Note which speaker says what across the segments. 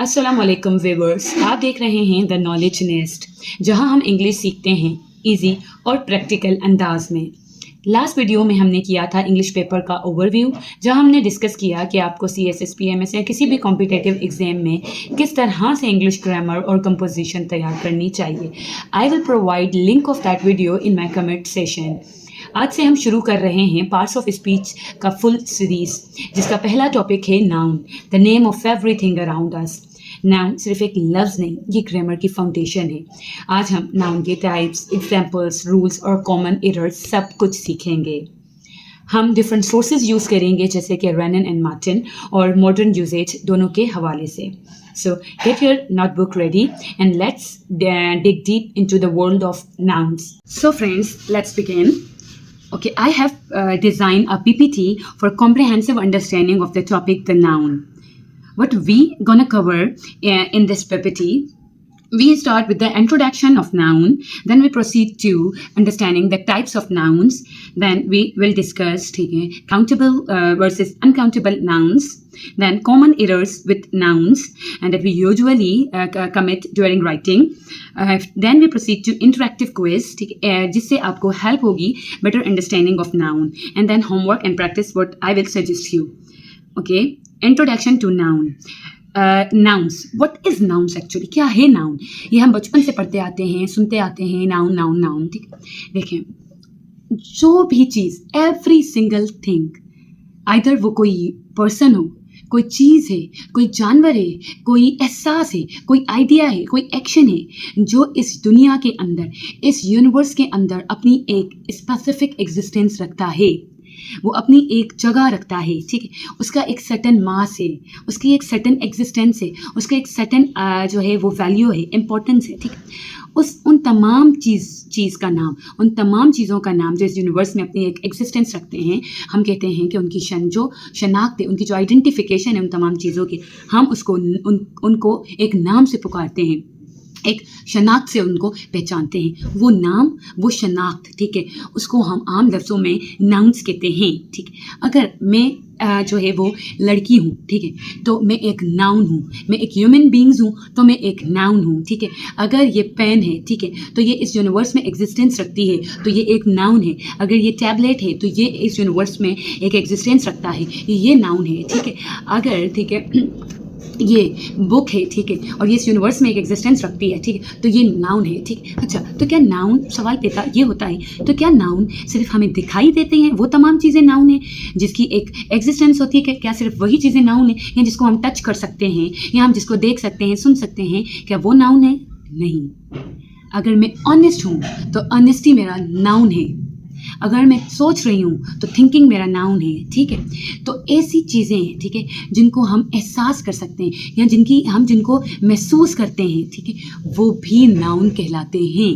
Speaker 1: अस्सलाम वालेकुम व्यूअर्स, आप देख रहे हैं द नॉलेज नेस्ट, जहां हम इंग्लिश सीखते हैं इजी और प्रैक्टिकल अंदाज में। लास्ट वीडियो में हमने किया था इंग्लिश पेपर का ओवरव्यू, जहां हमने डिस्कस किया कि आपको CSS PMS या किसी भी कॉम्पिटिटिव एग्जाम में किस तरह से इंग्लिश ग्रामर और कंपोजिशन तैयार करनी चाहिए। I will provide link of that video in my comment session. आज से हम शुरू कर रहे हैं पार्ट्स ऑफ स्पीच का फुल सीरीज, जिसका पहला टॉपिक है noun, the name of everything around us. Noun सिर्फ एक लफ्ज़ नहीं, ये ग्रामर की फाउंडेशन है। आज हम नाउन के टाइप्स, एग्जाम्पल्स, रूल्स और कॉमन एरर्स सब कुछ सीखेंगे। हम डिफरेंट सोर्सेज यूज़ करेंगे, जैसे कि रेनन एंड मार्टिन और मॉडर्न यूजेज दोनों के हवाले से। So get your notebook ready and let's dig deep into the world of nouns. So friends, let's begin. Okay, I have designed a PPT for comprehensive understanding of the topic, the noun. What we gonna cover in this PPT? We start with the introduction of noun, then we proceed to understanding the types of nouns, then we will discuss countable versus uncountable nouns, then common errors with nouns and that we usually commit during writing. Then we proceed to interactive quiz, जिससे आपको help होगी better understanding of noun, and then homework and practice what I will suggest you. Okay, introduction to noun. Nouns, what is nouns actually, क्या है noun? ये हम बचपन से पढ़ते आते हैं, सुनते आते हैं, नाउन नाउन नाउन। ठीक, देखें, जो भी चीज़, एवरी सिंगल थिंग, आइदर वो कोई पर्सन हो, कोई चीज़ है, कोई जानवर है, कोई एहसास है, कोई आइडिया है, कोई एक्शन है, जो इस दुनिया के अंदर, इस यूनिवर्स के अंदर अपनी एक स्पेसिफिक एग्जिस्टेंस रखता है, वो अपनी एक जगह रखता है। ठीक है, उसका एक सर्टन मास है, उसकी एक सर्टन एग्जिस्टेंस है, उसका एक सर्टन जो है वो वैल्यू है, इम्पोर्टेंस है। ठीक, उन तमाम चीज़ का नाम, उन तमाम चीज़ों का नाम जो इस यूनिवर्स में अपनी एक एग्जिस्टेंस रखते हैं, हम कहते हैं कि उनकी जो शनाख्त है, उनकी जो आइडेंटिफिकेशन है उन तमाम चीज़ों की, हम उसको उनको एक नाम से पुकारते हैं, एक शनाख्त से उनको पहचानते हैं। वो नाम, वो शनाख्त, ठीक है, उसको हम आम लफ्ज़ों में नाउन्स कहते हैं। ठीक, अगर मैं जो है वो लड़की हूँ, ठीक है, तो मैं एक नाउन हूँ। मैं एक ह्यूमन बींग्स हूँ तो मैं एक नाउन हूँ। ठीक है, अगर ये पेन है, ठीक है, तो ये इस यूनिवर्स में एग्जिस्टेंस रखती है, तो ये एक नाउन है। अगर ये टैबलेट है तो ये इस यूनिवर्स में एक एग्जिस्टेंस रखता है, ये नाउन है। ठीक है, अगर, ठीक है, ये बुक है, ठीक है, और ये इस यूनिवर्स में एक एग्जिस्टेंस रखती है, ठीक है, तो ये नाउन है। ठीक, अच्छा, तो क्या नाउन, सवाल पैदा ये होता है, तो क्या नाउन सिर्फ हमें दिखाई देते हैं, वो तमाम चीज़ें नाउन है जिसकी एक एग्जिस्टेंस होती है? क्या सिर्फ वही चीज़ें नाउन है, या जिसको हम टच कर सकते हैं, या हम जिसको देख सकते हैं, सुन सकते हैं, क्या वो नाउन है? नहीं। अगर मैं ऑनेस्ट हूँ तो ऑनेस्टी मेरा नाउन है। अगर मैं सोच रही हूँ तो थिंकिंग मेरा नाउन है। ठीक है, तो ऐसी चीज़ें हैं, ठीक है, जिनको हम एहसास कर सकते हैं या जिनको महसूस करते हैं, ठीक है, वो भी नाउन कहलाते हैं।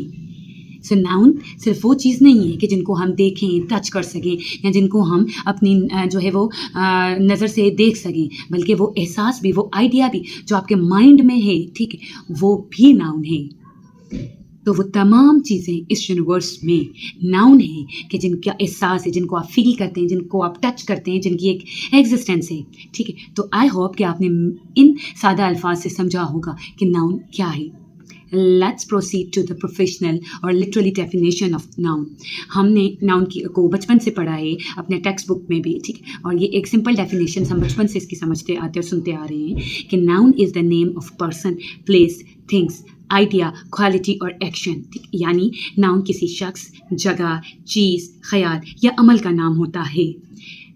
Speaker 1: सो नाउन सिर्फ वो चीज़ नहीं है कि जिनको हम देखें, टच कर सकें, या जिनको हम अपनी जो है वो नज़र से देख सकें, बल्कि वो एहसास भी, वो आइडिया भी जो आपके माइंड में है, ठीक है, वो भी नाउन है। तो वो तमाम चीज़ें इस यूनिवर्स में नाउन है कि जिनका एहसास है, जिनको आप फील करते हैं, जिनको आप टच करते हैं, जिनकी एक एग्जिस्टेंस है। ठीक है, तो आई होप कि आपने इन सादा अल्फाज से समझा होगा कि नाउन क्या है। Let's proceed to the professional और लिटरली डेफिनेशन ऑफ नाउन। हमने नाउन को बचपन से पढ़ा है, अपने टेक्स्ट बुक में भी। ठीक, और ये एक सिंपल डेफिनेशन हम बचपन से इसकी समझते आते और सुनते आ रहे हैं कि noun is the name of person, place, things, idea, quality और एक्शन। ठीक, यानी नाउन किसी शख्स, जगह, चीज़, ख्याल या अमल का नाम होता है।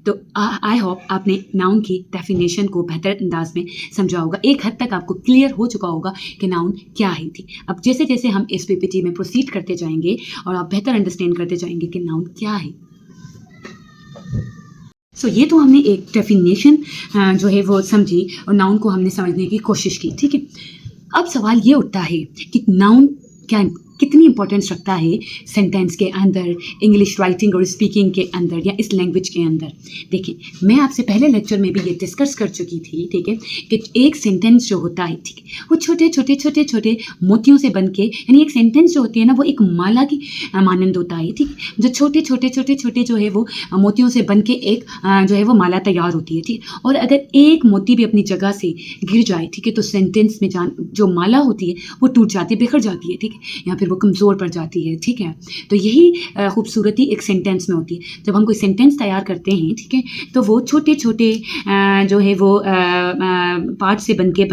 Speaker 1: तो आई होप आपने नाउन की डेफिनेशन को बेहतर अंदाज में समझा होगा, एक हद तक आपको क्लियर हो चुका होगा कि नाउन क्या है। ठीक, अब जैसे जैसे हम इस PPT में प्रोसीड करते जाएंगे और आप बेहतर अंडरस्टैंड करते जाएंगे कि नाउन क्या है। सो ये तो हमने एक डेफिनेशन जो है वो समझी और नाउन को हमने समझने की कोशिश की। ठीक है, अब सवाल ये उठता है कि नाउन क्या कितनी इंपॉर्टेंस रखता है सेंटेंस के अंदर, इंग्लिश राइटिंग और स्पीकिंग के अंदर या इस लैंग्वेज के अंदर। देखिए, मैं आपसे पहले लेक्चर में भी ये डिस्कस कर चुकी थी, ठीक है, कि एक सेंटेंस जो होता है, ठीक है, वो छोटे छोटे छोटे छोटे मोतियों से बन के, यानी एक सेंटेंस जो होती है ना, वो एक माला की मानंद होता है, ठीक, जो छोटे छोटे छोटे छोटे जो है वो मोतियों से बन के एक जो है वो माला तैयार होती है, ठीक। और अगर एक मोती भी अपनी जगह से गिर जाए, ठीक है, तो सेंटेंस में जो माला होती है वो टूट जाती है, बिखर जाती है, ठीक है, या फिर वो कमज़ोर पड़ जाती है, ठीक है। तो यही खूबसूरती एक सेंटेंस में होती है। जब हम कोई सेंटेंस तैयार करते हैं, ठीक है, तो वो छोटे छोटे जो है वो पार्ट से बन के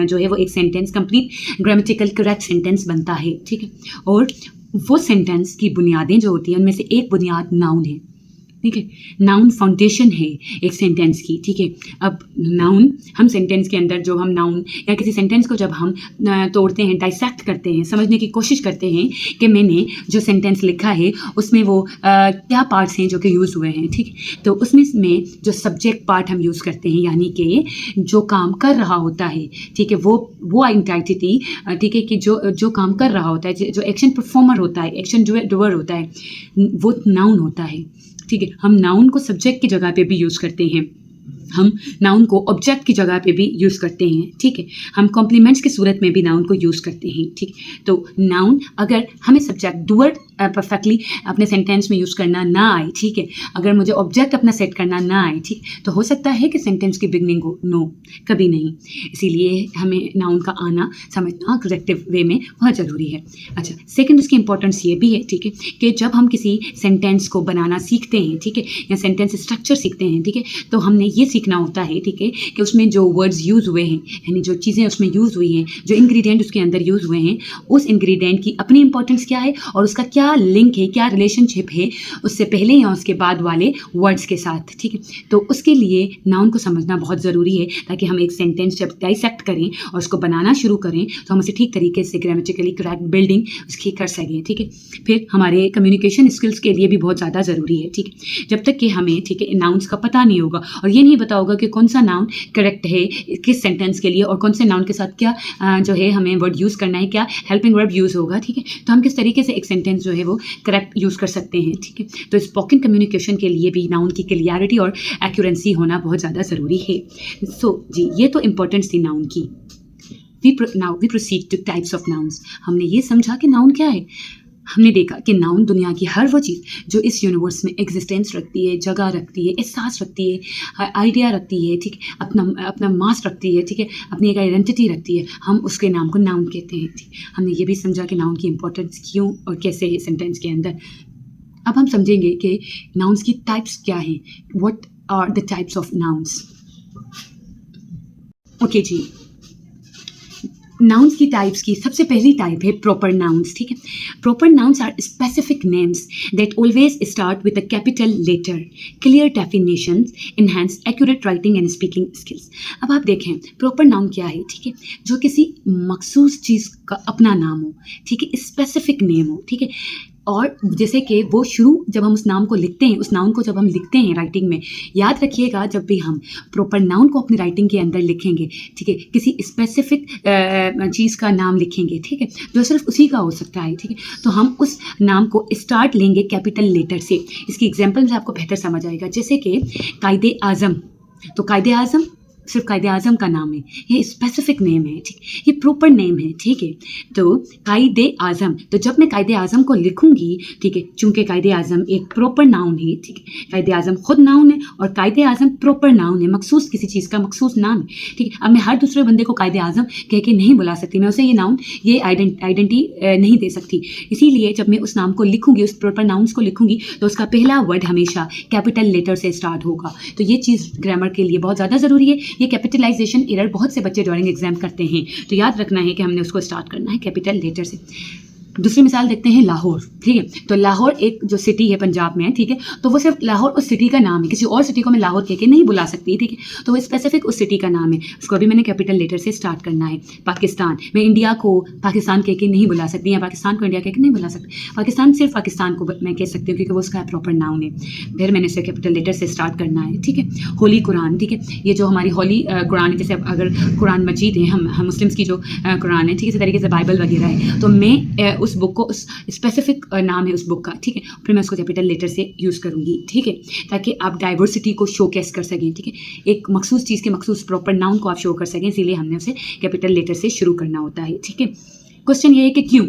Speaker 1: जो है वो एक sentence complete grammatical correct sentence बनता है, ठीक है। और वो सेंटेंस की बुनियादें जो होती हैं, उनमें से एक बुनियाद नाउन है, ठीक है। नाउन फाउंडेशन है एक सेंटेंस की, ठीक है। अब नाउन, हम सेंटेंस के अंदर जो हम नाउन या किसी सेंटेंस को जब हम तोड़ते हैं, डाइसेक्ट करते हैं, समझने की कोशिश करते हैं कि मैंने जो सेंटेंस लिखा है उसमें वो क्या पार्ट्स हैं जो कि यूज़ हुए हैं, ठीक है। तो उसमें जो सब्जेक्ट पार्ट हम यूज़ करते हैं, यानी कि जो काम कर रहा होता है, ठीक है, वो आइडेंटिटी, ठीक है, कि जो काम कर रहा होता है, जो एक्शन परफॉर्मर होता है, एक्शन डूअर होता है, वो नाउन होता है, ठीक है। हम नाउन को सब्जेक्ट की जगह पे भी यूज़ करते हैं, हम नाउन को ऑब्जेक्ट की जगह पे भी यूज़ करते हैं, ठीक है। हम कॉम्प्लीमेंट्स की सूरत में भी नाउन को यूज़ करते हैं, ठीक। तो नाउन, अगर हमें सब्जेक्ट डूअर परफेक्टली अपने सेंटेंस में यूज़ करना ना आए, ठीक है, अगर मुझे ऑब्जेक्ट अपना सेट करना ना आए, ठीक, तो हो सकता है कि सेंटेंस की बिगनिंग हो, नो, कभी नहीं। इसीलिए हमें नाउन का आना समझना करेक्टिव वे में बहुत ज़रूरी है। अच्छा, सेकंड उसकी इंपॉर्टेंस ये भी है, ठीक है, कि जब हम किसी सेंटेंस को बनाना सीखते हैं, ठीक है, या सेंटेंस स्ट्रक्चर सीखते हैं, ठीक है, तो हमने ये सीखना होता है, ठीक है, कि उसमें जो वर्ड्स यूज़ हुए हैं, यानी जो चीज़ें उसमें यूज़ हुई हैं, जो इंग्रेडिएंट उसके अंदर यूज़ हुए हैं, उस इंग्रेडिएंट की अपनी इंपॉर्टेंस क्या है और उसका क्या लिंक है, क्या रिलेशनशिप है उससे पहले या उसके बाद वाले वर्ड्स के साथ, ठीक है। तो उसके लिए नाउन को समझना बहुत ज़रूरी है, ताकि हम एक सेंटेंस जब डाइसेक्ट करें और उसको बनाना शुरू करें तो हम उसे ठीक तरीके से ग्रामेटिकली करेक्ट बिल्डिंग उसकी कर सकें, ठीक है। फिर हमारे कम्युनिकेशन स्किल्स के लिए भी बहुत ज़्यादा ज़रूरी है, ठीक है। जब तक कि हमें, ठीक है, नाउन्स का पता नहीं होगा और ये नहीं पता होगा कि कौन सा नाउन करेक्ट है किस सेंटेंस के लिए और कौन से नाउन के साथ क्या जो है हमें वर्ड यूज़ करना है, क्या हेल्पिंग वर्ब यूज़ होगा, ठीक है, तो हम किस तरीके से एक सेंटेंस जो है वो करेक्ट यूज़ कर सकते हैं, ठीक है। तो स्पोकन कम्युनिकेशन के लिए भी नाउन की क्लियरिटी और एक्यूरेंसी होना बहुत ज़्यादा ज़रूरी है। सो जी, ये तो इम्पोर्टेंस थी नाउन की। Now we proceed to types of nouns. हमने ये समझा कि नाउन क्या है। हमने देखा कि नाउन दुनिया की हर वो चीज़ जो इस यूनिवर्स में एग्जिस्टेंस रखती है, जगह रखती है, एहसास रखती है, आइडिया रखती है, ठीक है, अपना मास रखती है, ठीक है, अपनी एक आइडेंटिटी रखती है, हम उसके नाम को नाउन कहते हैं, ठीक। हमने ये भी समझा कि नाउन की इंपॉर्टेंस क्यों और कैसे सेंटेंस के अंदर। अब हम समझेंगे कि नाउन्स की टाइप्स क्या हैं, what are the types of nouns. Okay जी, नाउन्स की टाइप्स की सबसे पहली टाइप है प्रॉपर नाउन्स, ठीक है। Proper nouns are specific names that always start with a capital letter, clear definitions, enhance accurate writing and speaking skills. अब आप देखें प्रॉपर नाउन क्या है, ठीक है, जो किसी मखसूस चीज़ का अपना नाम हो, ठीक है, स्पेसिफिक नेम हो, ठीक है, और जैसे कि वो शुरू जब हम उस नाम को लिखते हैं, उस नाउन को जब हम लिखते हैं राइटिंग में, याद रखिएगा जब भी हम प्रॉपर नाउन को अपनी राइटिंग के अंदर लिखेंगे, ठीक है, किसी स्पेसिफिक चीज़ का नाम लिखेंगे, ठीक है, जो सिर्फ उसी का हो सकता है, ठीक है, तो हम उस नाम को स्टार्ट लेंगे कैपिटल लेटर से। इसकी एग्जाम्पल से आपको बेहतर समझ आएगा, जैसे कि कायदे आज़म। तो कायदे आज़म सिर्फ कायदे आज़म का नाम है, ये स्पेसिफिक नेम है, ठीक, ये प्रॉपर नेम है, ठीक है। तो कायदे आज़म, तो जब मैं कायदे आज़म को लिखूंगी, ठीक है, चूंकि कायदे आज़म एक प्रॉपर नाउन है, ठीक है, कायदे आज़म खुद नाउन है और कायदे आज़म प्रॉपर नाउन है, मखसूस किसी चीज़ का मखसूस नाम है, ठीक है। अब मैं हर दूसरे बंदे को कायदे आज़म कह के नहीं बुला सकती, मैं उसे ये नाउन, ये आइडेंटिटी नहीं दे सकती। इसीलिए जब मैं उस नाम को लिखूंगी, उस प्रॉपर नाउन्स को लिखूंगी, तो उसका पहला वर्ड हमेशा कैपिटल लेटर से स्टार्ट होगा। तो ये चीज़ ग्रामर के लिए बहुत ज़्यादा ज़रूरी है। ये कैपिटलाइजेशन एरर बहुत से बच्चे ड्राइंग एग्जाम करते हैं, तो याद रखना है कि हमने उसको स्टार्ट करना है कैपिटल लेटर से। दूसरी मिसाल देखते हैं लाहौर, ठीक है। तो लाहौर एक जो सिटी है पंजाब में, ठीक है, तो वो सिर्फ लाहौर उस सिटी का नाम है, किसी और सिटी को मैं लाहौर कह के नहीं बुला सकती, ठीक है, तो वो स्पेसिफिक उस सिटी का नाम है, उसको भी मैंने कैपिटल लेटर से स्टार्ट करना है। पाकिस्तान, मैं इंडिया को पाकिस्तान कह के नहीं बुला सकती, या पाकिस्तान को इंडिया कह के नहीं बुला सकती, पाकिस्तान सिर्फ पाकिस्तान को मैं कह सकती हूँ क्योंकि वो उसका प्रॉपर नाउन है, फिर मैंने उसे कैपिटल लेटर से स्टार्ट करना है, ठीक है। होली कुरान, ठीक है, ये जो हमारी होली कुरान है, जैसे अगर कुरान मजीद है, हम मुस्लिम्स की जो कुरान है, ठीक है, इसी तरीके से बाइबल वगैरह है, तो मैं उस बुक को उस स्पेसिफिक नाम है उस बुक का, ठीक है, फिर मैं उसको कैपिटल लेटर से यूज़ करूँगी, ठीक है, ताकि आप डाइवर्सिटी को शोकेस कर सकें, ठीक है, एक मखसूस चीज़ के मखसूस प्रॉपर नाउन को आप शो कर सकें, इसीलिए हमने उसे कैपिटल लेटर से शुरू करना होता है, ठीक है। क्वेश्चन ये है कि क्यों,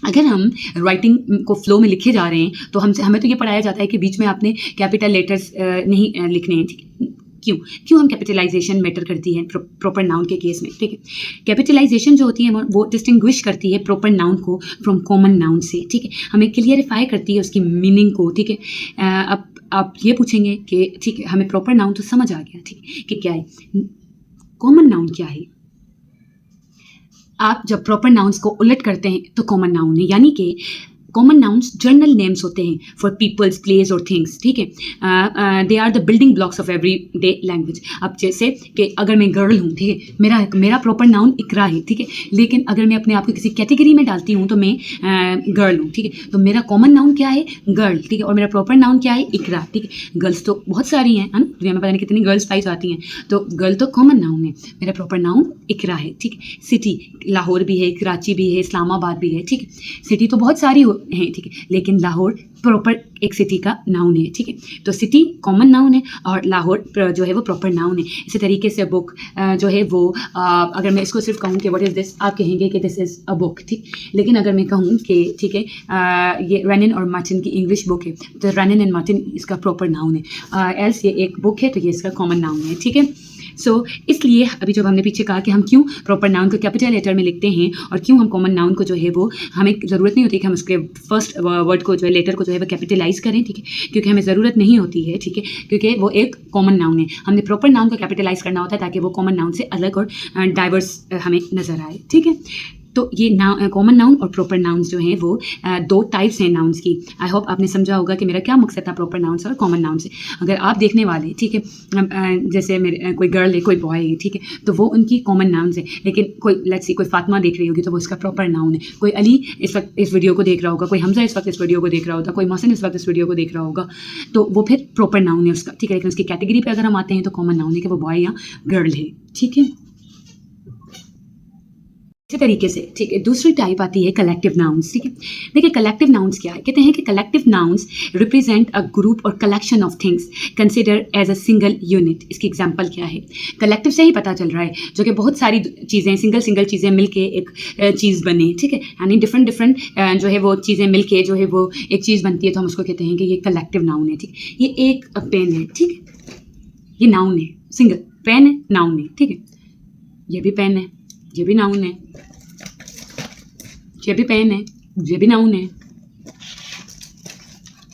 Speaker 1: अगर हम राइटिंग को फ्लो में लिखे जा रहे हैं तो हमें तो ये पढ़ाया जाता है कि बीच में आपने कैपिटल लेटर्स नहीं लिखने हैं, ठीक है। क्यों हम कैपिटलाइजेशन मैटर करती है प्रॉपर नाउन के केस में, ठीक है। कैपिटलाइजेशन जो होती है वो डिस्टिंग्विश करती है प्रॉपर नाउन को फ्रॉम कॉमन नाउन से, ठीक है, हमें क्लियरिफाई करती है उसकी मीनिंग को, ठीक है। अब आप ये पूछेंगे कि ठीक है हमें प्रॉपर नाउन तो समझ आ गया, ठीक है, कि क्या है, कॉमन नाउन क्या है। आप जब प्रॉपर नाउन्स को उलट करते हैं तो कॉमन नाउन है, यानी कि कॉमन नाउन्स जनरल नेम्स होते हैं फॉर पीपल्स, प्लेस और थिंग्स, ठीक है। They are the building blocks of everyday language. अब जैसे कि अगर मैं गर्ल हूँ, ठीक है, मेरा प्रॉपर नाउन इकरा है, ठीक है, लेकिन अगर मैं अपने आप को किसी कैटेगरी में डालती हूँ तो मैं गर्ल हूँ, ठीक है, तो मेरा कॉमन नाउन क्या है, गर्ल, ठीक है, और मेरा प्रॉपर नाउन क्या है, इकरा, ठीक है। गर्ल्स तो बहुत सारी हैं, है ना, दुनिया में पता नहीं कितनी गर्ल्स पाई जाती हैं, तो गर्ल तो कॉमन नाउन है, मेरा प्रॉपर नाउन इकरा है, ठीक है। सिटी, लाहौर भी है, कराची भी है, इस्लामाबाद भी है, ठीक है, सिटी तो बहुत सारी हैं, ठीक है, लेकिन लाहौर प्रॉपर एक सिटी का नाउन है, ठीक है, तो सिटी कॉमन नाउन है और लाहौर जो है वो प्रॉपर नाउन है। इसी तरीके से बुक जो है वो अगर मैं इसको सिर्फ कहूँ कि व्हाट इज़ दिस, आप कहेंगे कि दिस इज़ अ बुक, ठीक, लेकिन अगर मैं कहूँ कि ठीक है ये रनिन और मार्टिन की इंग्लिश बुक है तो रनिन एंड मार्टिन इसका प्रॉपर नाउन है, एल्स ये एक बुक है तो ये इसका कॉमन नाउन है, ठीक है। सो इसलिए अभी जब हमने पीछे कहा कि हम क्यों प्रॉपर नाउन को कैपिटल लेटर में लिखते हैं और क्यों हम कॉमन नाउन को जो है वो हमें ज़रूरत नहीं होती कि हम उसके फर्स्ट वर्ड को जो है लेटर को जो है वो कैपिटलाइज करें, ठीक है, क्योंकि हमें ज़रूरत नहीं होती है, ठीक है, क्योंकि वो एक कॉमन नाउन है। हमने प्रॉपर नाउन को कैपिटलाइज करना होता है ताकि वो कॉमन नाउन से अलग और डाइवर्स हमें नज़र आए, ठीक है। तो ये कॉमन नाउन और प्रॉपर नाउन्स जो हैं वो दो टाइप्स हैं नाउन्स की। आई होप आपने समझा होगा कि मेरा क्या मकसद था प्रॉपर नाउन से और कॉमन नाउन से। अगर आप देखने वाले, ठीक है, जैसे मेरे कोई गर्ल है, कोई बॉय है, ठीक है, तो वो उनकी कॉमन नाउन्स है, लेकिन कोई लेट्स सी कोई फातिमा देख रही होगी तो वो उसका प्रॉपर नाउन है। कोई अली इस वक्त इस वीडियो को देख रहा होगा, कोई हमजा इस वक्त इस वीडियो को देख रहा होगा, कोई मोहसिन इस वक्त इस वीडियो को देख रहा होगा, तो वो फिर प्रॉपर नाउन है उसका, ठीक है, लेकिन उसकी कैटेगरी पर अगर हम आते हैं तो कॉमन नाउन है कि वो बॉय या गर्ल है, ठीक है। इसी तरीके से, ठीक है, दूसरी टाइप आती है कलेक्टिव नाउन्स, ठीक है। देखिए कलेक्टिव नाउन्स क्या है, कहते हैं कि collective nouns represent a group और collection of things consider as a single unit. इसकी एग्जांपल क्या है, कलेक्टिव से ही पता चल रहा है, जो कि बहुत सारी चीज़ें सिंगल चीज़ें मिलके एक चीज़ बने, ठीक है, यानी डिफरेंट जो है वो चीज़ें मिलके जो है वो एक चीज़ बनती है, तो हम उसको कहते हैं कि ये कलेक्टिव नाउन है, ठीक। ये एक पेन है, ठीक है, ये नाउन है, सिंगल पेन है, नाउन है, ठीक है, ये भी पेन है, ये भी नाउन है, ये भी पेन है, ये भी नाउन है,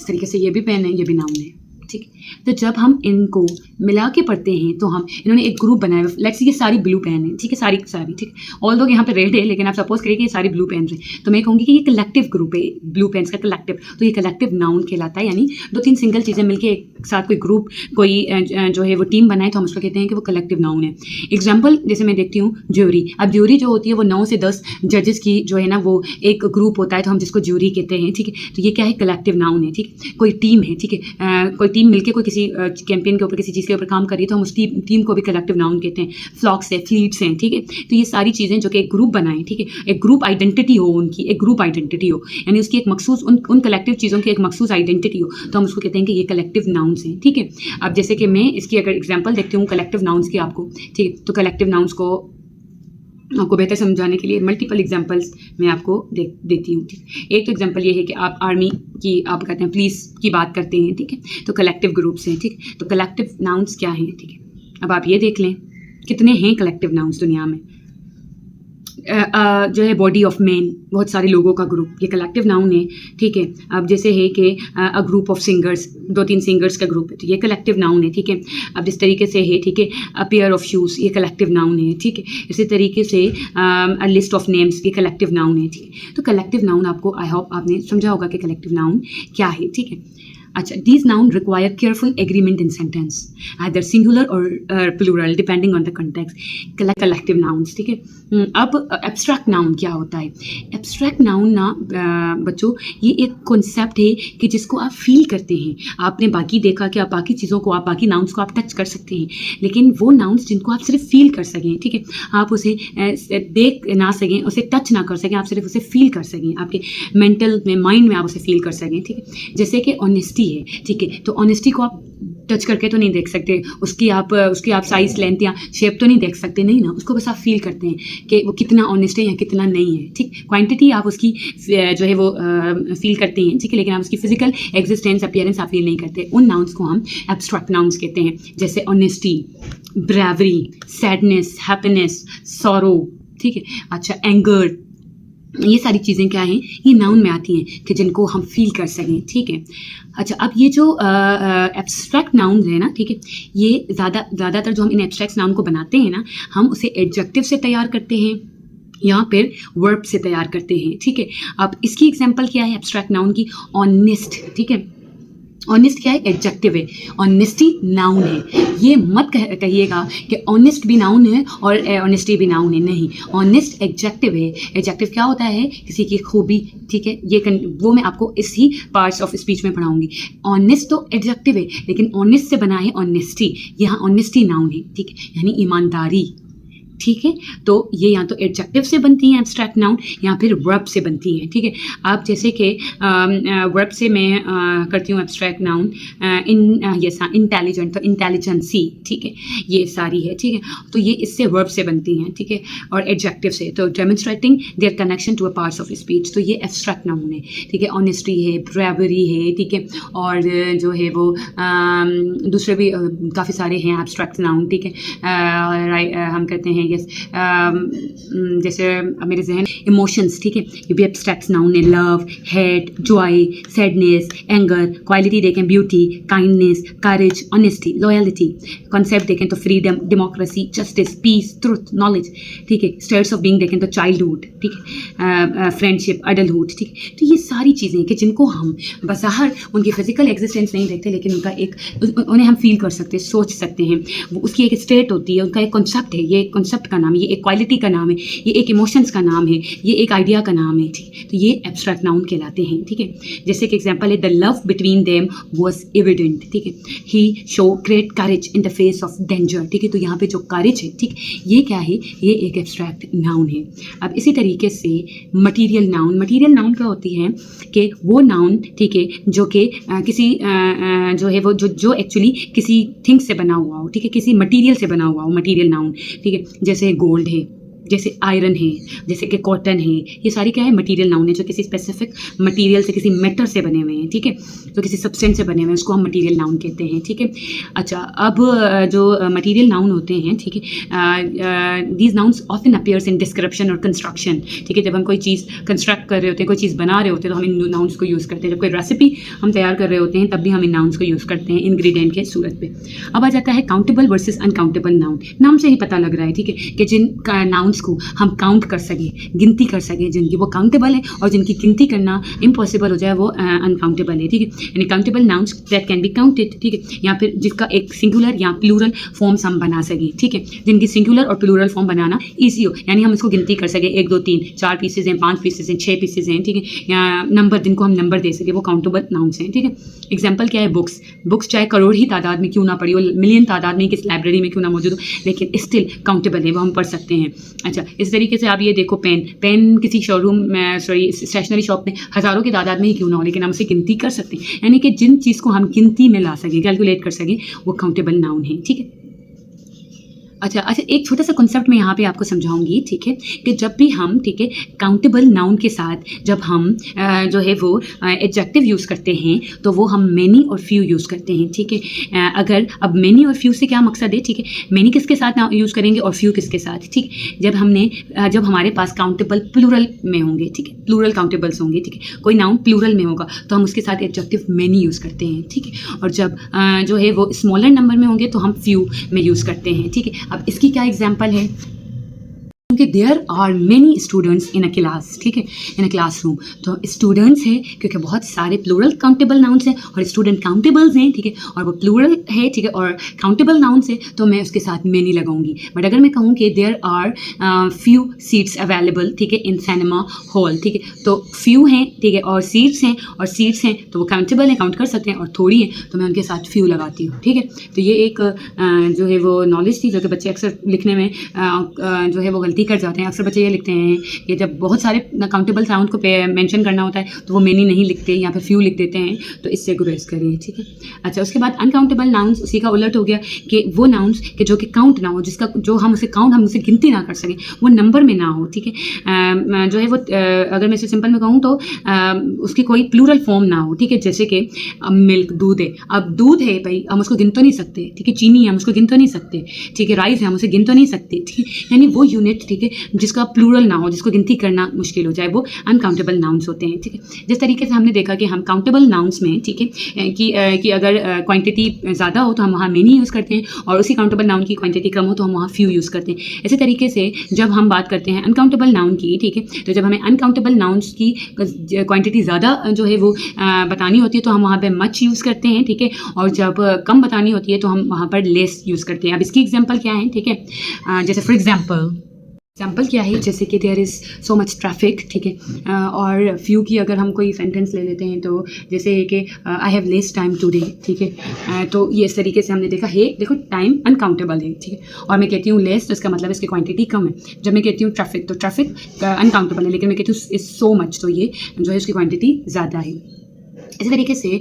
Speaker 1: इस तरीके से ये भी पेन है, ये भी नाउन है, ठीक है। तो जब हम इनको मिला के पढ़ते हैं तो हम इन्होंने एक ग्रुप बनाया हुआ, लेट्स ये सारी ब्लू पेन है, ठीक है, सारी ठीक है, ऑल दो यहाँ पे रेड है, लेकिन आप सपोज करिए कि ये सारी ब्लू पेन है, तो मैं कहूँगी कि ये कलेक्टिव ग्रुप है, ब्लू पेन्स का कलेक्टिव, तो ये कलेक्टिव नाउन कहलाता है, यानी दो तीन सिंगल चीज़ें मिलकर एक साथ कोई ग्रुप कोई जो है वो टीम बनाए तो हम उसको कहते हैं कि वो कलेक्टिव नाउन है। एग्जाम्पल जैसे मैं देखती हूँ ज्यूरी, अब ज्यूरी जो होती है वो 9 से 10 जजेस की जो है ना वो एक ग्रुप होता है, तो हम जिसको ज्यूरी कहते हैं, ठीक है, तो ये क्या है, कलेक्टिव नाउन है, ठीक है। कोई टीम है, ठीक है, कोई टीम मिलकर कोई किसी कैंपेन के ऊपर किसी चीज़ के ऊपर काम कर रही है तो हम उस टीम को भी कलेक्टिव नाउन कहते हैं। फ्लॉक्स है, फ्लीट्स हैं, ठीक है, तो ये सारी चीज़ें जो कि एक ग्रुप बनाएं, ठीक है, एक ग्रुप आइडेंटिटी हो उनकी, एक ग्रुप आइडेंटिटी हो, यानी उसकी एक मखसूस उन कलेक्टिव चीज़ों की एक मखसूस आइडेंटिटी हो, तो हम उसको कहते हैं कि ये कलेक्टिव नाउन्स हैं, ठीक है। अब जैसे कि मैं इसकी अगर एग्जाम्पल देखती हूँ कलेक्टिव नाउन्स की आपको, ठीक है, तो कलेक्टिव नाउन्स को आपको बेहतर समझाने के लिए मल्टीपल एग्जांपल्स मैं आपको देती हूँ, ठीक। एक तो एग्जांपल ये है कि आप आर्मी की, आप कहते हैं पुलिस की बात करते हैं, ठीक है, तो कलेक्टिव ग्रुप्स हैं, ठीक, तो कलेक्टिव नाउन्स क्या हैं, ठीक है। अब आप ये देख लें कितने हैं कलेक्टिव नाउन्स दुनिया में। जो है बॉडी ऑफ मैन, बहुत सारे लोगों का ग्रुप, ये कलेक्टिव नाउन है, ठीक है। अब जैसे है कि a group of singers, 2-3 singers का ग्रुप है, तो ये कलेक्टिव नाउन है, ठीक है। अब जिस तरीके से है, ठीक है, अ पेयर ऑफ शूज़, ये कलेक्टिव नाउन है, ठीक है। इसी तरीके से अ लिस्ट ऑफ नेम्स, ये कलेक्टिव नाउन है, ठीक है। तो कलेक्टिव नाउन आपको, आई होप आपने समझा होगा कि कलेक्टिव नाउन क्या है, ठीक है। अच्छा, these noun require careful agreement in sentence, either singular or plural depending on the context. Collective nouns, ठीक है। अब एब्स्ट्रैक्ट नाउन क्या होता है? एब्स्ट्रैक्ट नाउन ना बच्चों, ये एक कॉन्सेप्ट है कि जिसको आप फील करते हैं। आपने बाकी देखा कि आप बाकी चीज़ों को, आप बाकी नाउन्स को आप टच कर सकते हैं, लेकिन वो नाउन्स जिनको आप सिर्फ फील कर सकें, ठीक है, आप उसे देख ना सकें, उसे टच ना कर सकें, आप सिर्फ उसे फील कर सकें, आपके मेंटल में, माइंड में आप उसे फील कर सकें, ठीक है। जैसे कि ऑनेस्टी है, ठीक है, तो ऑनेस्टी को आप टच करके तो नहीं देख सकते, उसकी आप साइज, लेंथ या शेप तो नहीं देख सकते, नहीं ना, उसको बस आप फील करते हैं कि वो कितना ऑनेस्ट है या कितना नहीं है, ठीक। क्वांटिटी आप उसकी जो है वो फील करते हैं, ठीक है, लेकिन आप उसकी फिजिकल एग्जिस्टेंस, अपीयरेंस आप फील नहीं करते। उन नाउन्स को हम एब्स्ट्रैक्ट नाउन्स कहते हैं, जैसे honesty, bravery, sadness, happiness, sorrow, ठीक है। अच्छा, एंगर, ये सारी चीज़ें क्या हैं, ये नाउन में आती हैं कि जिनको हम फील कर सकें, ठीक है। अच्छा, अब ये जो एब्स्ट्रैक्ट नाउन है ना, ठीक है, ये ज़्यादातर जो हम इन एब्स्ट्रैक्ट नाउन को बनाते हैं ना, हम उसे एडजेक्टिव से तैयार करते हैं या फिर वर्ब से तैयार करते हैं, ठीक है। अब इसकी एग्जांपल क्या है एब्स्ट्रैक्ट नाउन की? ऑनेस्ट, ठीक है। ऑनेस्ट क्या है? एडजेक्टिव है। ऑनेस्टी नाउन है। ये मत कहिएगा कि ऑनेस्ट भी नाउन है और ऑनेस्टी भी नाउन है, नहीं। ऑनेस्ट एडजेक्टिव है। एडजेक्टिव क्या होता है? किसी की खूबी, ठीक है, ये वो मैं आपको इसी पार्ट्स ऑफ स्पीच में पढ़ाऊंगी। ऑनेस्ट तो एडजेक्टिव है, लेकिन ऑनेस्ट से बना है ऑनेस्टी। यहाँ ऑनेस्टी नाउन है, ठीक है, यानी ईमानदारी, ठीक है। तो ये या तो एडजेक्टिव से बनती हैं एब्स्ट्रैक्ट नाउन या फिर वर्ब से बनती हैं, ठीक है। आप जैसे कि वर्ब से मैं करती हूँ एब्स्ट्रैक्ट नाउन इंटेलिजेंट, तो इंटेलिजेंसी, ठीक है, ये सारी है, ठीक है। तो ये इससे वर्ब से बनती हैं, ठीक है, और एडजेक्टिव से तो demonstrating their connection to a parts of speech, तो ये एब्स्ट्रैक्ट नाउन है, ठीक है। ऑनेस्टी है, ब्रेवरी है, ठीक है, और जो है वो दूसरे भी काफ़ी सारे हैं एब्स्ट्रैक्ट नाउन, ठीक है। हम कहते हैं यस, जैसे मेरे जहन इमोशंस, ठीक है, ये भी एब्स्ट्रैक्ट नाउन है। Love, hate, joy, sadness, anger. Quality देखें, beauty, kindness, courage, honesty, loyalty. Concept देखें तो freedom, democracy, justice, peace, truth, knowledge, ठीक है। स्टेट्स ऑफ बीइंग देखें तो चाइल्डहुड, ठीक है, फ्रेंडशिप, अडल्टहुड, ठीक है। तो ये सारी चीज़ें कि जिनको हम बज़ाहिर उनकी फिजिकल एग्जिस्टेंस नहीं देखते, लेकिन उनका उन्हें हम फील कर सकते हैं, सोच सकते हैं, वो उसकी एक स्टेट होती है, उनका एक कॉन्सेप्ट है, ये कॉन्सेप्ट का नाम है, ये एक क्वालिटी का नाम है, ये एक इमोशंस का नाम है, ये एक आइडिया का नाम है, ठीक। तो ये एब्स्ट्रैक्ट नाउन कहलाते हैं, ठीक है। जैसे कि एग्जांपल है, the love between them was evident, ठीक है, he show great courage in the face of danger, ठीक है। तो यहाँ पे जो करेज है, ठीक, ये क्या है? ये एक एब्स्ट्रैक्ट नाउन है। अब इसी तरीके से मटीरियल नाउन क्या होती है कि वो नाउन, ठीक है, जो कि किसी जो है वो जो एक्चुअली किसी थिंग से बना हुआ हो, ठीक है, किसी मटीरियल से बना हुआ हो, मटीरियल नाउन, ठीक है। जैसे गोल्ड है, जैसे आयरन है, जैसे कि कॉटन है, ये सारी क्या है? मटेरियल नाउन है, जो किसी स्पेसिफिक मटेरियल से, किसी मेटर से बने हुए हैं, ठीक है, तो किसी सब्सटेंस से बने हुए हैं, उसको हम मटेरियल नाउन कहते हैं, ठीक है। अच्छा, अब जो मटेरियल नाउन होते हैं, ठीक है, these nouns often appears in description और कंस्ट्रक्शन, ठीक है। जब हम कोई चीज़ कंस्ट्रक्ट कर रहे होते हैं, कोई चीज़ बना रहे होते हैं, तो हम इन नाउन्स को यूज़ करते हैं। जब कोई रेसिपी हम तैयार कर रहे होते हैं, तब भी हम इन नाउन्स को यूज़ करते हैं इंग्रेडिएंट के सूरत पे। अब आ जाता है काउंटेबल वर्सेस अनकाउंटेबल नाउन। नाम से ही पता लग रहा है, ठीक है, कि जिन नाउन्स को हम काउंट कर सकें, गिनती कर सकें, जिनकी वो काउंटेबल है, और जिनकी गिनती करना इम्पॉसिबल हो जाए वो अनकाउंटेबल है, ठीक है। यानी countable nouns that can be counted, ठीक है, या फिर जिसका एक सिंगुलर या प्लूरल फॉर्म्स हम बना सकें, ठीक है, जिनकी सिंगुलर और प्लूरल फॉर्म बनाना ईजी हो, यानी हम इसको गिनती कर सकें, 1 2 3 4 पीसेज हैं, 5 पीसेज हैं, 6 पीसेज हैं, ठीक है, या नंबर, जिनको हम नंबर दे सकें, वो काउंटेबल नाउन्स हैं, ठीक है। एग्जाम्पल क्या है? बुक्स चाहे करोड़ ही तादाद में क्यों ना पड़ी हो, मिलियन तादाद में किस लाइब्रेरी में क्यों ना मौजूद हो, लेकिन स्टिल काउंटेबल है, वो हम पढ़ सकते हैं। अच्छा, इस तरीके से आप ये देखो, पेन किसी शोरूम में, स्टेशनरी शॉप में हज़ारों की तादाद में ही क्यों ना हो, लेकिन हम उसे गिनती कर सकते हैं, यानी कि जिन चीज़ को हम गिनती में ला सकें, कैलकुलेट कर सकें, वो काउंटेबल नाउन है, ठीक है। अच्छा, एक छोटा सा कॉन्सेप्ट मैं यहाँ पे आपको समझाऊंगी, ठीक है, कि जब भी हम, ठीक है, काउंटेबल नाउन के साथ जब हम जो है वो एडजेक्टिव यूज़ करते हैं, तो वो हम मैनी और फ्यू यूज़ करते हैं, ठीक है। अगर अब मैनी और फ्यू से क्या मकसद है, ठीक है, मैनी किसके साथ यूज़ करेंगे और फ्यू किसके साथ, ठीक। जब हमारे पास काउंटेबल प्लूरल में होंगे, ठीक है, प्लूरल काउंटेबल्स होंगे, ठीक है, कोई नाउन प्लूरल में होगा तो हम उसके साथ एडजेक्टिव मैनी यूज़ करते हैं, ठीक है। और जब जो है वो स्मॉलर नंबर में होंगे तो हम फ्यू में यूज़ करते हैं, ठीक है। अब इसकी क्या एग्जाम्पल है? कि there are many students in a class, ठीक है, इन अ क्लासरूम। तो स्टूडेंट्स हैं क्योंकि बहुत सारे प्लूरल काउंटेबल नाउन्स हैं और स्टूडेंट काउंटेबल्स हैं, ठीक है, और वो प्लूरल है, ठीक है, और काउंटेबल नाउन्स है तो मैं उसके साथ मेनी लगाऊंगी। बट अगर मैं कहूँ कि there are few seats available, ठीक है, इन सिनेमा हॉल, ठीक है, तो फ्यू हैं, ठीक है, और सीट्स हैं तो वो काउंटेबल हैं, काउंट कर सकते हैं, और थोड़ी हैं तो मैं उनके साथ फ्यू लगाती हूँ, ठीक है। तो ये एक जो है वो नॉलेज थी जो कि बच्चे अक्सर लिखने में जो है वो गलती कर जाते हैं। अक्सर बच्चे ये लिखते हैं कि जब बहुत सारे काउंटेबल साउंड को मेंशन करना होता है तो वो मेनी नहीं लिखते या फिर फ्यू लिख देते हैं, तो इससे गुरेज करिए, ठीक है। अच्छा, उसके बाद अनकाउंटेबल नाउन्स, उसी का उलट हो गया कि वो नाउन्स कि जो कि काउंट ना हो, जिसका जो हम उसे गिनती ना कर सकें, वो नंबर में ना हो, ठीक है। जो है वो अगर मैं इसे सिंपल में कहूँ तो उसकी कोई प्लूरल फॉर्म ना हो, ठीक है। जैसे कि मिल्क, दूध है, अब दूध है भाई, हम उसको गिन तो नहीं सकते, ठीक है। चीनी है, हम उसको गिन तो नहीं सकते, ठीक है। राइस है, हम उसे गिन तो नहीं सकते, ठीक है। यानी वो यूनिट, ठीक है, जिसका प्लूरल ना हो, जिसको गिनती करना मुश्किल हो जाए, वो अनकाउंटेबल नाउन्स होते हैं, ठीक है। जिस तरीके से हमने देखा कि हम काउंटेबल नाउन्स में, ठीक है, कि अगर क्वांटिटी ज़्यादा हो तो हम वहाँ मेनी यूज़ करते हैं, और उसी काउंटेबल नाउन की क्वांटिटी कम हो तो हम वहाँ फ्यू यूज़ करते हैं। इसी तरीके से जब हम बात करते हैं अनकाउंटेबल नाउन की, ठीक है, तो जब हमें अनकाउंटेबल नाउन्स की क्वांटिटी ज़्यादा जो है वो बतानी होती है तो हम वहाँ पे मच यूज़ करते हैं, ठीक है, और जब कम बतानी होती है तो हम वहाँ पर लेस यूज़ करते हैं। अब इसकी एग्जांपल क्या है, ठीक है, जैसे फॉर एग्जाम्पल क्या है, जैसे कि there is so much traffic, ठीक है, और फ्यू की अगर हम कोई सेंटेंस ले लेते हैं तो जैसे कि I have less time today, ठीक है, तो ये इस तरीके से हमने देखा है, देखो टाइम अनकाउंटेबल है, ठीक है, और मैं कहती हूँ लेस तो इसका मतलब इसकी क्वांटिटी कम है। जब मैं कहती हूँ ट्रैफिक तो ट्रैफिक अनकाउंटेबल है, लेकिन मैं कहती हूँ इज़ सो मच तो ये जो है उसकी क्वांटिटी ज़्यादा है। इसी तरीके से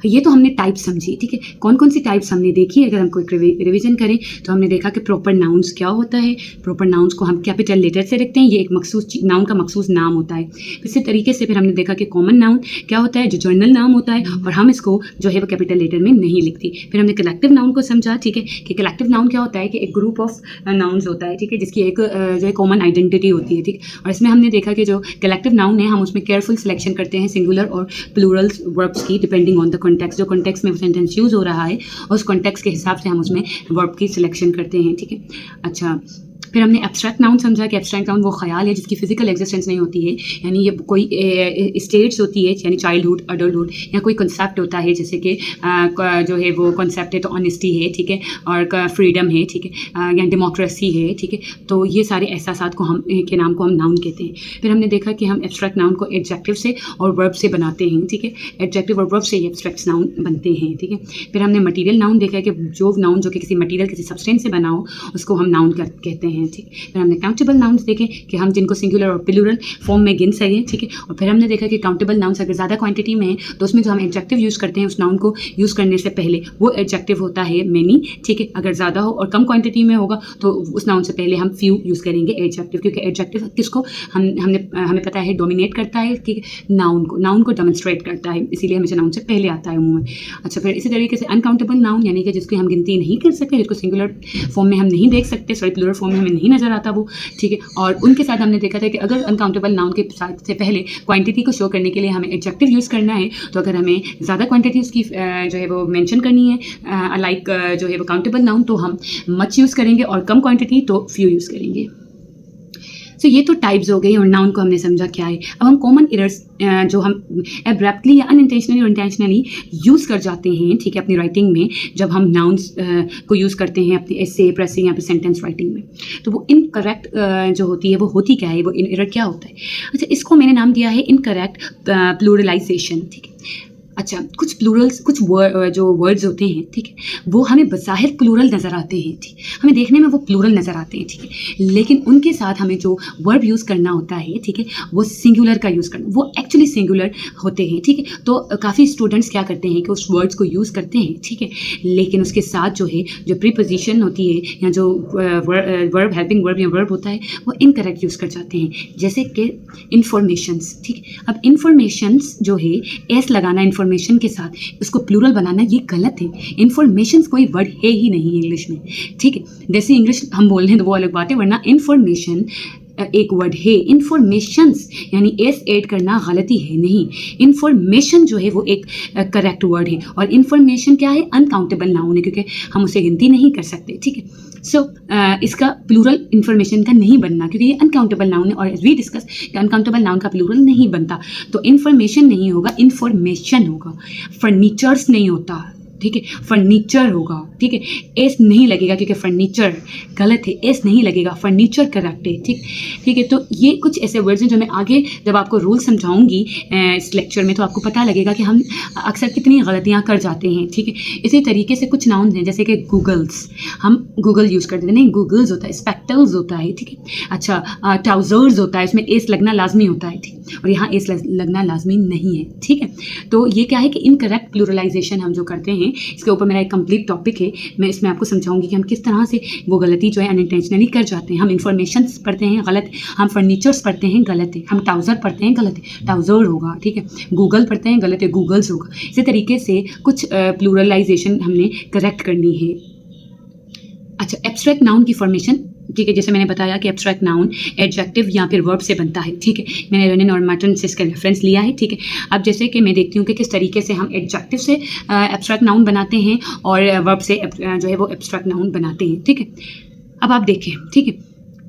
Speaker 1: ये तो हमने टाइप समझी, ठीक है। कौन कौन सी टाइप्स हमने देखी, अगर हम कोई रिवीजन करें तो हमने देखा कि प्रॉपर नाउन्स क्या होता है। प्रॉपर नाउन्स को हम कैपिटल लेटर से रखते हैं, ये एक मखसूस नाउन का मखसूस नाम होता है। इसी तरीके से फिर हमने देखा कि कॉमन नाउन क्या होता है, जो जर्नल नाम होता है, और हम इसको जो है वो कैपिटल लेटर में नहीं लिखती। फिर हमने कलेक्टिव नाउन को समझा, ठीक है, कि कलेक्टिव नाउन क्या होता है कि एक ग्रुप ऑफ नाउन्स होता है, ठीक है, जिसकी एक जो है कॉमन आइडेंटिटी होती है, ठीक। और इसमें हमने देखा कि जो कलेक्टिव नाउन है हम उसमें केयरफुल सिलेक्शन करते हैं सिंगुलर और प्लूरल वर्ब्स की, डिपेंडिंग ऑन द कॉन्टेक्स्ट। जो कॉन्टेक्स्ट में सेंटेंस यूज हो रहा है उस कॉन्टेक्स्ट के हिसाब से हम उसमें वर्ब की सिलेक्शन करते हैं, ठीक है। अच्छा, फिर हमने एब्स्ट्रैक्ट नाउन समझा कि एब्स्ट्रैक्ट नाउन वो ख्याल है जिसकी फिजिकल एग्जिस्टेंस नहीं होती है, यानी ये कोई स्टेट्स होती है, यानी चाइल्डहुड, अडल्टहुड, या कोई कंसेप्ट होता है, जैसे कि जो है वो कंसेप्ट है तो ऑनेस्टी है, ठीक है, और फ्रीडम है, ठीक है, या डेमोक्रेसी है, ठीक है। तो ये सारे एहसासात को हम के नाम को हम नाउन कहते हैं। फिर हमने देखा कि हम एब्स्ट्रैक्ट नाउन को एडजेक्टिव से और वर्ब से बनाते हैं, ठीक है, एडजेक्टिव और वर्ब से ये एब्स्ट्रैक्ट नाउन बनते हैं, ठीक है। फिर हमने मटीरियल नाउन देखा कि जो नाउन जो कि किसी मटीरियल, किसी सब्सटेंस से बना हो उसको हम नाउन कहते हैं, ठीक। फिर हमने काउंटेबल नाउन्स देखे कि हम जिनको सिंगुलर और प्लूरल फॉर्म में गिन सकें, ठीक है। और फिर हमने देखा कि काउंटेबल नाउन्स अगर ज़्यादा क्वांटिटी में है तो उसमें जो हम एडजेक्टिव यूज़ करते हैं उस नाउन को यूज़ करने से पहले वो एडजेक्टिव होता है मेनी, ठीक है। अगर ज़्यादा हो और कम क्वांटिटी में होगा तो उस नाउन से पहले हम फ्यू यूज़ करेंगे एडजेक्टिव, क्योंकि एडजेक्टिव किसको हमें पता है डोमिनेट करता है कि नाउन को डेमोन्स्ट्रेट करता है, इसीलिए हमेशा नाउन से पहले आता है मुँह में। अच्छा, फिर इसी तरीके से अनकाउंटेबल नाउन यानी कि जिसकी हम गिनती नहीं कर सकते, जिसको सिंगुलर फॉर्म में हम नहीं देख सकते, सॉरी प्लूरल फॉर्म में हमें नहीं नजर आता वो, ठीक है। और उनके साथ हमने देखा था कि अगर अनकाउंटेबल नाउन के साथ से पहले क्वांटिटी को शो करने के लिए हमें एडजेक्टिव यूज़ करना है, तो अगर हमें ज़्यादा क्वांटिटी उसकी जो है वो मेंशन करनी है लाइक जो है वो काउंटेबल नाउन, तो हम मच यूज़ करेंगे, और कम क्वांटिटी तो फ्यू यूज़ करेंगे। सो ये तो टाइप्स हो गई और नाउन को हमने समझा क्या है। अब हम कॉमन एरर्स जो हम एब्रैप्टली या अनइंटेंशनली और इंटेंशनली यूज़ कर जाते हैं, ठीक है, अपनी राइटिंग में, जब हम नाउन्स को यूज़ करते हैं अपनी एसे, प्रेसिंग या फिर सेंटेंस राइटिंग में, तो वो इनकरेक्ट जो होती है वो होती क्या है, वो एरर क्या होता है। अच्छा, इसको मैंने नाम दिया है इनकरेक्ट प्लूरलाइजेशन, ठीक है। अच्छा, कुछ प्लूरल्स, कुछ जो वर्ड्स होते हैं, ठीक है, वो हमें बज़ाहिर प्लूरल नज़र आते हैं, ठीक, हमें देखने में वो प्लूरल नज़र आते हैं, ठीक है, लेकिन उनके साथ हमें जो वर्ब यूज़ करना होता है, ठीक है, वो सिंगुलर का यूज़ करना, वो एक्चुअली सिंगुलर होते हैं, ठीक है। तो काफ़ी स्टूडेंट्स क्या करते हैं कि उस वर्ड्स को यूज़ करते हैं, ठीक है, लेकिन उसके साथ जो है जो प्रीपोजिशन होती है या जो वर्ब, हेल्पिंग वर्ब या वर्ब होता है, वो इनकरेक्ट यूज़ कर जाते हैं, जैसे कि इंफॉर्मेशंस, ठीक है। अब इंफॉर्मेशंस जो है एस लगाना इंफॉर्मेशन के साथ उसको प्लूरल बनाना ये गलत है। इंफॉर्मेशन कोई वर्ड है ही नहीं इंग्लिश में, ठीक है। जैसे इंग्लिश हम बोल रहे हैं तो वो अलग बात है, वरना इंफॉर्मेशन एक वर्ड है। इंफॉर्मेशंस यानी एस ऐड करना गलती है नहीं, इंफॉर्मेशन जो है वो एक करेक्ट वर्ड है, और इंफॉर्मेशन क्या है, अनकाउंटेबल नाउन है, क्योंकि हम उसे गिनती नहीं कर सकते, ठीक है। सो इसका प्लूरल इन्फॉर्मेशन का नहीं बनना, क्योंकि ये अनकाउंटेबल नाउन है और as we discuss uncountable noun का प्लूरल नहीं बनता, तो इन्फॉर्मेशन नहीं होगा, इन्फॉर्मेशन होगा। फर्नीचर्स नहीं होता, ठीक है, फर्नीचर होगा, ठीक है। एस नहीं लगेगा क्योंकि फर्नीचर गलत है, एस नहीं लगेगा, फर्नीचर करेक्ट है, ठीक है। तो ये कुछ ऐसे वर्ड्स हैं जो मैं आगे जब आपको रूल समझाऊंगी इस लेक्चर में, तो आपको पता लगेगा कि हम अक्सर कितनी गलतियां कर जाते हैं, ठीक है। इसी तरीके से कुछ नाउन हैं जैसे कि गूगल्स, हम गूगल यूज़ करते हैं, नहीं गूगल्स होता है, स्पेक्टल्स होता है, ठीक है। अच्छा, ट्राउजर्स होता है, इसमें एस लगना लाजमी होता है, ठीक, और यहाँ एस लगना लाजमी नहीं है, ठीक है। तो ये क्या है कि इनकरेक्ट प्लूरलाइजेशन हम जो करते हैं, इसके ऊपर मेरा एक कंप्लीट टॉपिक है, मैं इसमें आपको समझाऊंगी कि हम किस तरह से वो गलती जो है अनइंटेंशनली कर जाते हैं। हम इन्फॉर्मेशन पढ़ते हैं गलत, हम फर्नीचर्स पढ़ते हैं गलत है, हम ट्राउज़र पढ़ते हैं गलत है, ट्राउज़र होगा, ठीक है। गूगल पढ़ते हैं गलत है, गूगल्स होगा। इसी तरीके से कुछ प्लूरलाइजेशन हमने करेक्ट करनी है। अच्छा, एब्स्ट्रैक्ट नाउन की फॉर्मेशन, ठीक है, जैसे मैंने बताया कि एब्स्ट्रैक्ट नाउन एडजेक्टिव या फिर वर्ब से बनता है, ठीक है। मैंने रेनिन और मार्टिन से इसका रेफरेंस लिया है, ठीक है। अब जैसे कि मैं देखती हूँ कि किस तरीके से हम एडजेक्टिव से एब्स्ट्रैक्ट नाउन बनाते हैं और वर्ब से जो है वो एब्स्ट्रैक्ट नाउन बनाते हैं, ठीक है। अब आप देखें, ठीक है,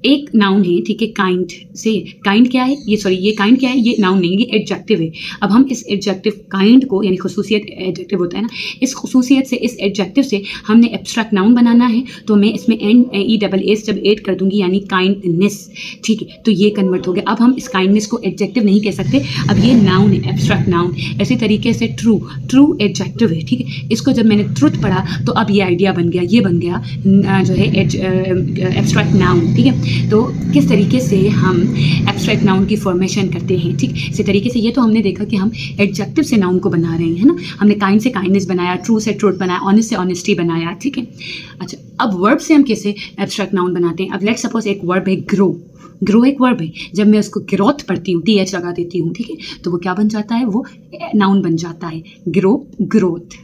Speaker 1: एक नाउन है, ठीक है, काइंड से, काइंड क्या है, ये काइंड क्या है, ये नाउन नहीं, ये एडजेक्टिव है। अब हम इस एडजेक्टिव काइंड को, यानी खुसूसियत एडजेक्टिव होता है ना, इस खुसूसियत से, इस एडजेक्टिव से हमने एब्स्ट्रैक्ट नाउन बनाना है, तो मैं इसमें NESS जब ऐड कर दूंगी, यानी काइंडनेस, ठीक है, तो ये कन्वर्ट हो गया। अब हम इस काइंडनेस को एडजेक्टिव नहीं कह सकते, अब ये नाउन है, एब्स्ट्रैक्ट नाउन। इसी तरीके से ट्रू, ट्रू एडजेक्टिव है, ठीक है। इसको जब मैंने ट्रुथ पढ़ा तो अब ये आइडिया बन गया, ये बन गया जो है एब्स्ट्रैक्ट नाउन, ठीक है। तो किस तरीके से हम एब्स्ट्रैक्ट नाउन की फॉर्मेशन करते हैं, ठीक। इसी तरीके से ये तो हमने देखा कि हम एडजेक्टिव से नाउन को बना रहे हैं, है ना। हमने काइंड से काइंडनेस बनाया, ट्रू से ट्रूथ बनाया, ऑनेस्ट से ऑनेस्टी बनाया, ठीक है। अच्छा, अब वर्ब से हम कैसे एब्स्ट्रैक्ट नाउन बनाते हैं। अब लेट्स सपोज एक वर्ब है ग्रो, ग्रो एक वर्ब है, जब मैं उसको ग्रोथ पढ़ती हूँ, TH लगा देती हूँ, ठीक है, तो वो क्या बन जाता है, वो नाउन बन जाता है, ग्रो, ग्रोथ,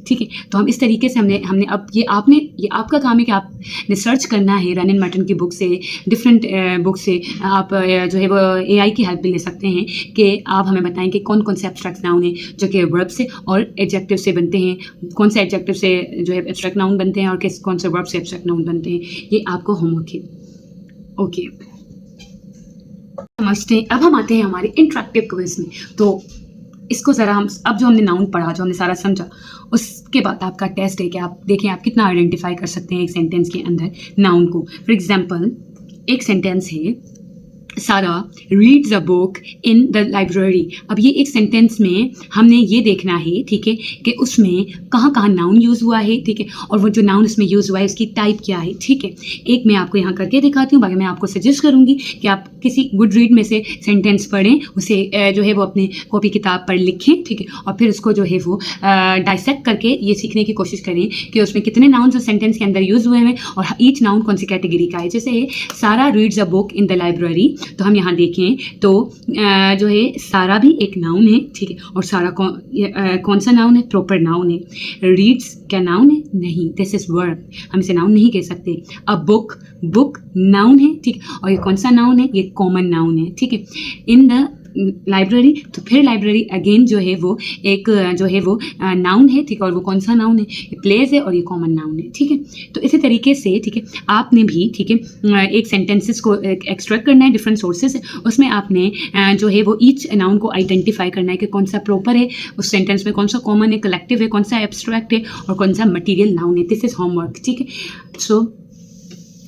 Speaker 1: ठीक है। तो हम इस तरीके से हमने अब ये आपका काम है कि आपने सर्च करना है रेनिन मार्टिन की बुक से, डिफरेंट बुक से। आप जो है वो AI की हेल्प भी ले सकते हैं कि आप हमें बताएं कि कौन कौन से एब्स्ट्रैक्ट नाउन है जो कि वर्ब से और एडजेक्टिव से बनते हैं, कौन से एडजेक्टिव से जो है एब्स्ट्रैक्ट नाउन बनते हैं और कौन से वर्ब से एब्स्ट्रैक्ट नाउन बनते हैं। ये आपको होमवर्क है, ओके। समझते हैं। अब हम आते हैं हमारे इंटरेक्टिव क्विज में। तो इसको ज़रा हम, अब जो हमने नाउन पढ़ा, जो हमने सारा समझा, उसके बाद आपका टेस्ट है कि आप देखें आप कितना आइडेंटिफाई कर सकते हैं एक सेंटेंस के अंदर नाउन को। फॉर एग्जांपल, एक सेंटेंस है, सारा reads a book in the library. अब ये एक सेंटेंस में हमने ये देखना है, ठीक है, कि उसमें कहाँ कहाँ नाउन यूज़ हुआ है, ठीक है, और वो जो नाउन उसमें यूज़ हुआ है उसकी टाइप क्या है, ठीक है। एक मैं आपको यहाँ करके दिखाती हूँ, बाकी मैं आपको सजेस्ट करूँगी कि आप किसी गुड रीड में से सेंटेंस पढ़ें, उसे जो है वो अपने कॉपी किताब पर लिखें, ठीक है, और फिर उसको जो है वो डाइसेक्ट करके ये सीखने की कोशिश करें कि उसमें कितने नाउन्स उस सेंटेंस के अंदर यूज़ हुए हैं और ईच नाउन कौन सी कैटेगरी का है। जैसे सारा reads a book in the library, तो हम यहाँ देखें तो जो है सारा भी एक नाउन है, ठीक है, और सारा कौन सा नाउन है, प्रॉपर नाउन है। रीड्स क्या नाउन है, नहीं, दिस इज वर्ब, हम इसे नाउन नहीं कह सकते। अब बुक, बुक नाउन है, ठीक, और ये कौन सा नाउन है, ये कॉमन नाउन है, ठीक है। इन द लाइब्रेरी, तो फिर लाइब्रेरी अगेन जो है वो एक जो है वो नाउन है, ठीक है, और वो कौन सा नाउन है, ये प्लेस है और ये कॉमन नाउन है, ठीक है। तो इसी तरीके से, ठीक है, आपने भी, ठीक है, एक सेंटेंसेस को एक्सट्रैक्ट करना है डिफरेंट सोर्सेज से, उसमें आपने जो है वो ईच नाउन को आइडेंटिफाई करना है कि कौन सा प्रॉपर है उस सेंटेंस में, कौन सा कॉमन है, कलेक्टिव है, कौन सा एब्स्ट्रैक्ट है और कौन सा मटीरियल नाउन है। दिस इज होमवर्क, ठीक है। सो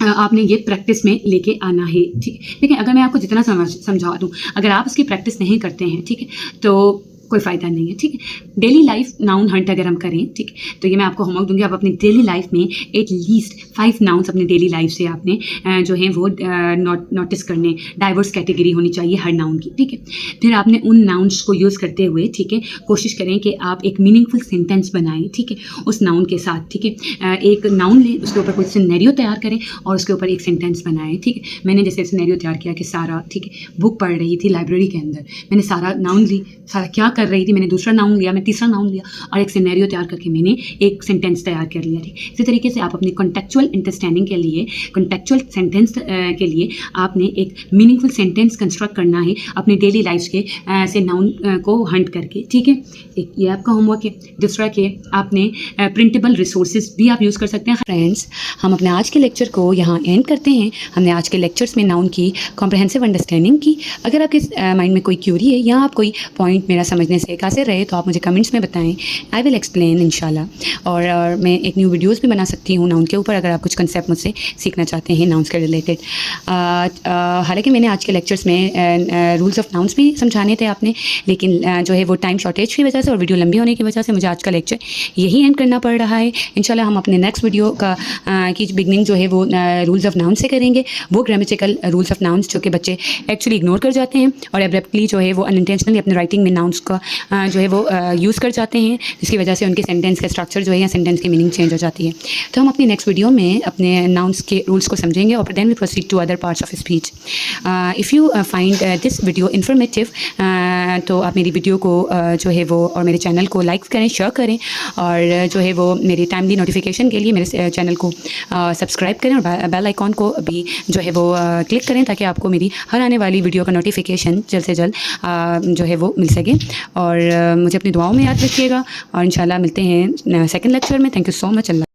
Speaker 1: आपने ये प्रैक्टिस में लेके आना है, ठीक है। लेकिन अगर मैं आपको जितना समझा दूँ, अगर आप उसकी प्रैक्टिस नहीं करते हैं, ठीक है, तो कोई फ़ायदा नहीं है, ठीक है। डेली लाइफ नाउन हंट अगर हम करें, ठीक है, तो ये मैं आपको होमवर्क दूंगी, आप अपनी डेली लाइफ में एटलीस्ट 5 नाउन्स अपनी डेली लाइफ से आपने जो है वो नोटिस करने। डाइवर्स कैटेगरी होनी चाहिए हर नाउन की, ठीक है। फिर आपने उन नाउन्स को यूज़ करते हुए, ठीक है, कोशिश करें कि आप एक मीनिंगफुल सेंटेंस बनाएं, ठीक है, उस नाउन के साथ, ठीक है। एक नाउन लें, उसके ऊपर कोई सिनेरियो तैयार करें और उसके ऊपर एक सेंटेंस बनाएं, ठीक है। मैंने जैसे सिनेरियो तैयार किया कि सारा, ठीक है, बुक पढ़ रही थी लाइब्रेरी के अंदर, मैंने सारा नाउन ली, सारा क्या कर रही थी, मैंने दूसरा नाउन लिया, मैं तीसरा नाउन लिया और एक सिनेरियो तैयार करके मैंने एक सेंटेंस तैयार कर लिया थी। इसी तरीके से आप अपनी कॉन्टेक्चुअल अंडरस्टैंडिंग के लिए, कॉन्टेक्चुअल सेंटेंस के लिए आपने एक मीनिंगफुल सेंटेंस कंस्ट्रक्ट करना है अपने डेली लाइफ के से नाउन को हंट करके, ठीक है। एक ये आपका होमवर्क है। दूसरा कि आपने प्रिंटेबल रिसोर्सेज भी आप यूज़ कर सकते हैं। फ्रेंड्स, हम अपने आज के लेक्चर को यहाँ एंड करते हैं। हमने आज के लेक्चर्स में नाउन की कॉम्प्रहेंसिव अंडरस्टैंडिंग की। अगर आपके माइंड में कोई क्यूरी है या आप कोई पॉइंट मेरा समझने से कासिर रहे तो आप मुझे कमेंट्स में बताएं। आई विल एक्सप्लेन इंशाल्लाह। और मैं एक न्यू वीडियोस भी बना सकती हूँ नाउन के ऊपर, अगर आप कुछ कंसेप्ट मुझसे सीखना चाहते हैं नाउन्स के रिलेटेड। हालांकि मैंने आज के लेक्चर्स में रूल्स ऑफ नाउन्स भी समझाने थे आपने, लेकिन जो है वो टाइम शॉर्टेज की वजह से और वीडियो लंबी होने की वजह से मुझे आज का लेक्चर यही एंड करना पड़ रहा है। इंशाल्लाह हम अपने नेक्स्ट वीडियो का की बिगनिंग जो है वो रूल्स ऑफ नाउन से करेंगे, वो ग्रामेटिकल रूल्स ऑफ नाउन्स जो कि बच्चे एक्चुअली इग्नोर कर जाते हैं और एब्रप्टली जो है वो अनइंटेंशनली अपने राइटिंग में नाउन्स का जो है वो यूज़ कर जाते हैं, जिसकी वजह से उनके सेंटेंस का स्ट्रक्चर जो है या सेंटेंस की मीनिंग चेंज हो जाती है। तो हम अपनी नेक्स्ट वीडियो में अपने नाउन्स के रूल्स को समझेंगे और then we proceed to other parts of speech. If you find this video informative तो आप मेरी वीडियो को जो है वो और मेरे चैनल को लाइक करें, शेयर करें और जो है वो मेरी टाइमली नोटिफिकेशन के लिए मेरे चैनल को सब्सक्राइब करें और बेल आइकॉन को भी जो है वो क्लिक करें ताकि आपको मेरी हर आने वाली वीडियो का नोटिफिकेशन जल्द से जल्द जो है वो मिल सके। और मुझे अपनी दुआओं में याद रखिएगा और इंशाल्लाह मिलते हैं सेकंड लेक्चर में। Thank you so much. Allah.